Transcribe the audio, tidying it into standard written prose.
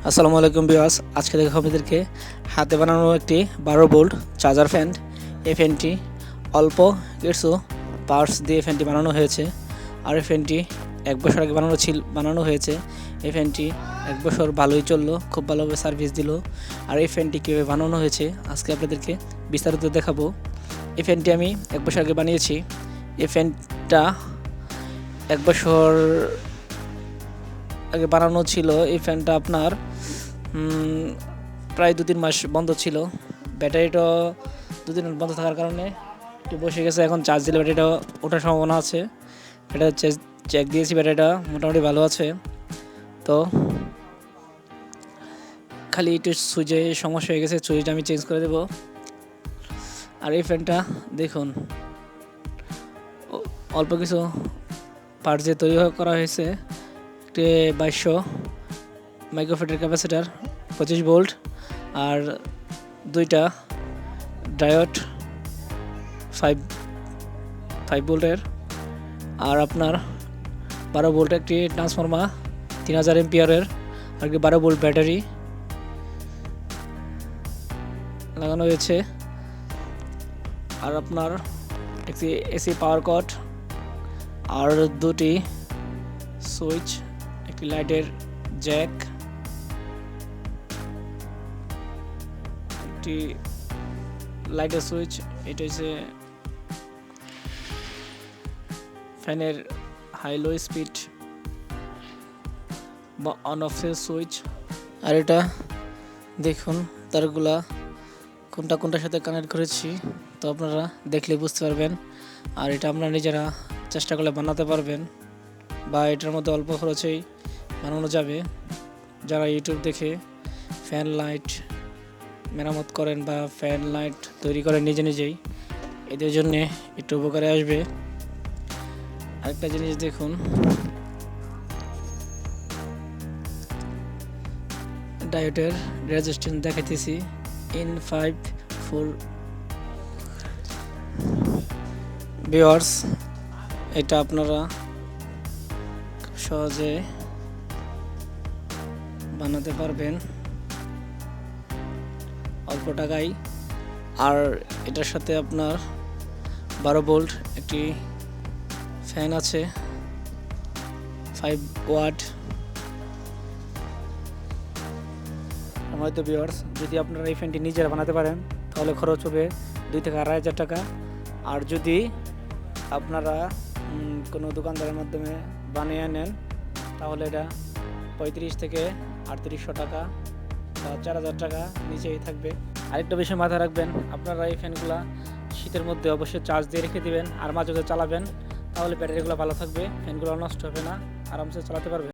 আসসালামু আলাইকুম ভিউয়ার্স, আজকে দেখাবো আপনাদেরকে হাতে বানানো একটি 12 ভোল্ট চার্জার ফ্যান। এই ফ্যানটি অল্প কিছু পার্টস দিয়ে ফ্যানটি বানানো হয়েছে। আর এই ফ্যানটি 1 বছর আগে বানানো হয়েছে। এই ফ্যানটি 1 বছর ভালোই চললো, খুব ভালোভাবে সার্ভিস দিল। আর এই ফ্যানটি কীভাবে বানানো হয়েছে আজকে আপনাদেরকে বিস্তারিত দেখাবো। এই ফ্যানটি আমি 1 বছর আগে বানিয়েছি। এই ফ্যানটা 1 বছর আগে বানানো ছিল। এই ফ্যানটা আপনার প্রায় 2-3 মাস বন্ধ ছিল। ব্যাটারিটা 2 দিন বন্ধ থাকার কারণে একটু বসে গেছে। এখন চার্জ দিলে ব্যাটারিটা ওঠার সম্ভাবনা আছে। এটা চেক দিয়েছি, ব্যাটারিটা মোটামুটি ভালো আছে। তো খালি একটু সুইচে সমস্যা হয়ে গেছে, সুইচটা আমি চেঞ্জ করে দেব। আর এই ফ্যানটা দেখুন, অল্প কিছু পার্টস দিয়ে তৈরি করা হয়েছে। একটি 2200 মাইক্রোফ্যারাড ক্যাপাসিটার 25 ভোল্ট আর 2টা ডায়োড 5 ভোল্টের, আর আপনার 12 ভোল্ট একটি ট্রান্সফর্মার 3000 এম্পিয়ারের, আর কি 12 ভোল্ট ব্যাটারি লাগানো হয়েছে। আর আপনার একটি এসি পাওয়ার কট আর 2টি সুইচ, একটি লাইটের জ্যাক, একটি লাইটের সুইচ, এটা হচ্ছে ফ্যানের হাই লো স্পিড বা অন অফ সুইচ। আর এটা দেখুন তারগুলা কোনটার সাথে কানেক্ট করেছি, তো আপনারা দেখলে বুঝতে পারবেন। আর এটা আপনারা নিজেরা চেষ্টা করলে বানাতে পারবেন, বা এটার মধ্যে অল্প খরচেই বানানো যাবে। যারা ইউটিউব দেখে ফ্যান লাইট মেরামত করেন বা ফ্যান লাইট তৈরি করেন নিজেই, এদের জন্যে একটু উপকারে আসবে। আরেকটা জিনিস দেখুন, ডায়োডের রেজিস্ট্যান্স দেখাইতেছি N54 ভিউয়ার্স। এটা আপনারা খুব সহজে বানাতে পারবেন অল্প টাকায়। আর এটার সাথে আপনার 12 ভোল্ট একটি ফ্যান আছে 5 ওয়াট। হয়তো ভিউয়ার্স, যদি আপনারা এই ফ্যানটি নিজেরা বানাতে পারেন তাহলে খরচ হবে 2 থেকে 2,500 টাকা। আর যদি আপনারা কোনো দোকানদারের মাধ্যমে বানিয়ে নেন তাহলে এটা 35 থেকে 3800 টাকা বা 4000 টাকা নিচেই থাকবে। আরেকটা বিষয় মাথায় রাখবেন, আপনারা এই ফ্যানগুলা শীতের মধ্যে অবশ্যই চার্জ দিয়ে রেখে দিবেন আর মাঝে মাঝে চালাবেন, তাহলে ব্যাটারিগুলো ভালো থাকবে, ফ্যানগুলো নষ্ট হবে না, আরামসে চালাতে পারবেন।